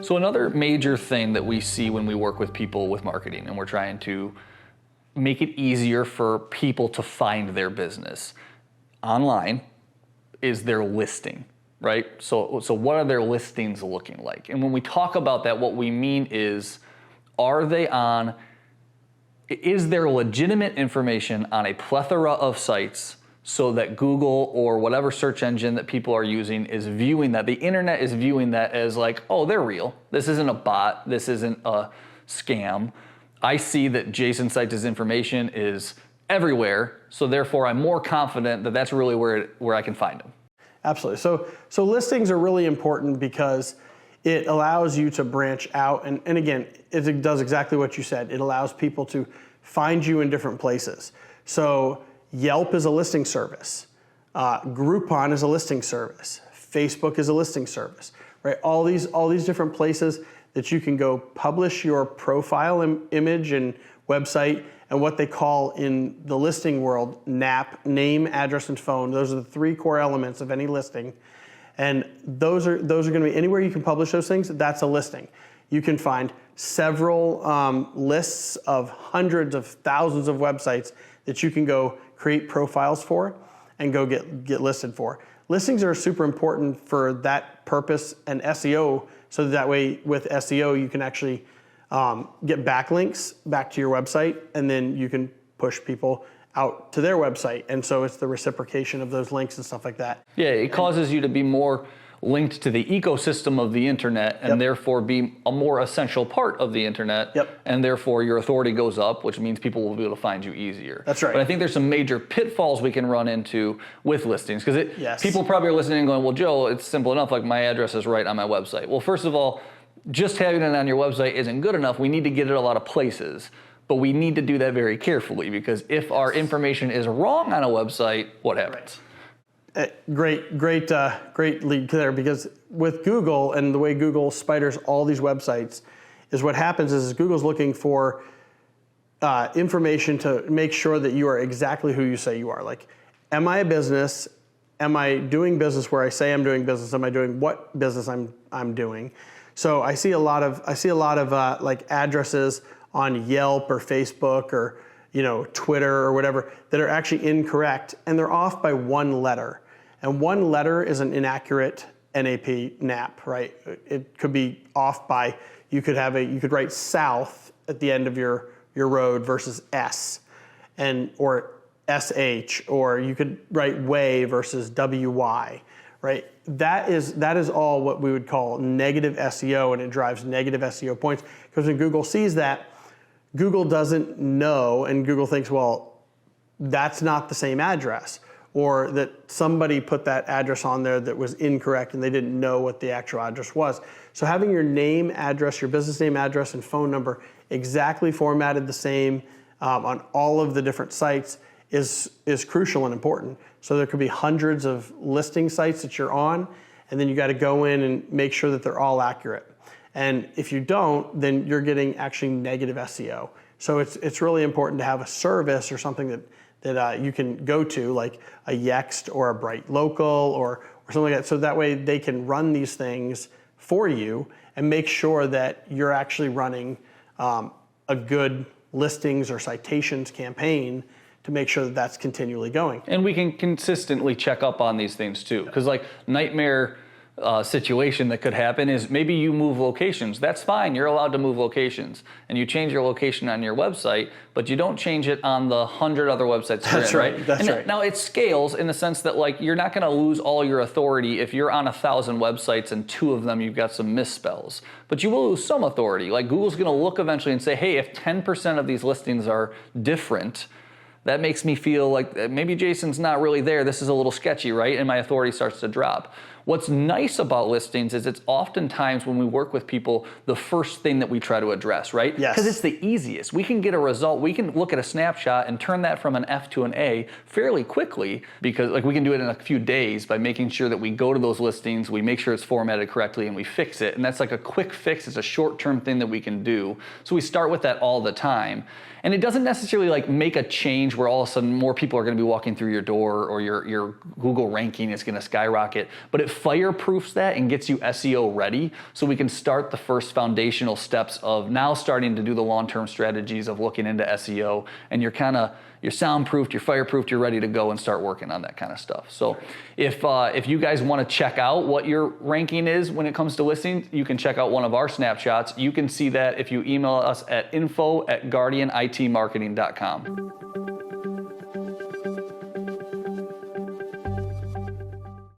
So another major thing that we see when we work with people with marketing and we're trying to make it easier for people to find their business online is their listing, right? So what are their listings looking like? And when we talk about that, what we mean is is there legitimate information on a plethora of sites so that Google or whatever search engine that people are using is viewing that, the internet is viewing that as like, oh, they're real. This isn't a bot. This isn't a scam. I see that Jason's site's information is everywhere, so therefore I'm more confident that that's really where I can find them. Absolutely. So listings are really important because it allows you to branch out, and again, it does exactly what you said. It allows people to find you in different places. So Yelp is a listing service. Groupon is a listing service. Facebook is a listing service, right? All these different places that you can go publish your profile image and website and what they call in the listing world, NAP, name, address, and phone. Those are the three core elements of any listing. And those are going to be anywhere you can publish those things, that's a listing. You can find several lists of hundreds of thousands of websites that you can go create profiles for and go get listed for. Listings are super important for that purpose and SEO, so that way with SEO you can actually get backlinks back to your website, and then you can push people out to their website. And so it's the reciprocation of those links and stuff like that. Yeah, it causes you to be more linked to the ecosystem of the internet and therefore be a more essential part of the internet. And therefore your authority goes up, which means people will be able to find you easier. That's right. But I think there's some major pitfalls we can run into with listings, because people probably are listening and going, well, Joe, it's simple enough, like my address is right on my website. Well, first of all, just having it on your website isn't good enough. We need to get it a lot of places. But we need to do that very carefully, because if our information is wrong on a website, what happens? Great lead there, because with Google and the way Google spiders all these websites is what happens is Google's looking for information to make sure that you are exactly who you say you are. Like, am I a business? Am I doing business where I say I'm doing business? Am I doing what business I'm doing? So I see a lot of like addresses on Yelp or Facebook or Twitter or whatever that are actually incorrect, and they're off by one letter. And one letter is an inaccurate NAP, right? It could be off by, you could write south at the end of your road versus S, or SH, or you could write way versus WY, right? That is all what we would call negative SEO, and it drives negative SEO points, because when Google sees that, Google doesn't know, and Google thinks, well, that's not the same address, or that somebody put that address on there that was incorrect and they didn't know what the actual address was. So having your name, address, your business name, address, and phone number exactly formatted the same on all of the different sites is crucial and important. So there could be hundreds of listing sites that you're on, and then you got to go in and make sure that they're all accurate. And if you don't, then you're getting actually negative SEO. So it's really important to have a service or something that you can go to, like a Yext or a Bright Local or something like that. So that way they can run these things for you and make sure that you're actually running a good listings or citations campaign to make sure that that's continually going. And we can consistently check up on these things too, because like nightmare situation that could happen is maybe you move locations. That's fine, you're allowed to move locations, and you change your location on your website, but you don't change it on the 100 other websites you're in, right? That's right. Now it scales in the sense that like you're not going to lose all your authority if you're on 1,000 websites and 2 of them you've got some misspells, but you will lose some authority. Like Google's going to look eventually and say, hey, if 10% of these listings are different, that makes me feel like maybe Jason's not really there. This is a little sketchy, right? And my authority starts to drop. What's nice about listings is it's oftentimes when we work with people, the first thing that we try to address, right? Yes. Because it's the easiest. We can get a result. We can look at a snapshot and turn that from an F to an A fairly quickly, because like we can do it in a few days by making sure that we go to those listings, we make sure it's formatted correctly, and we fix it. And that's like a quick fix. It's a short-term thing that we can do. So we start with that all the time. And it doesn't necessarily like make a change where all of a sudden more people are going to be walking through your door or your Google ranking is going to skyrocket, but it fireproofs that and gets you SEO ready, so we can start the first foundational steps of now starting to do the long-term strategies of looking into SEO, and you're soundproofed, you're fireproofed, you're ready to go and start working on that kind of stuff. So if you guys want to check out what your ranking is when it comes to listings, you can check out one of our snapshots. You can see that if you email us at info@guardianitmarketing.com.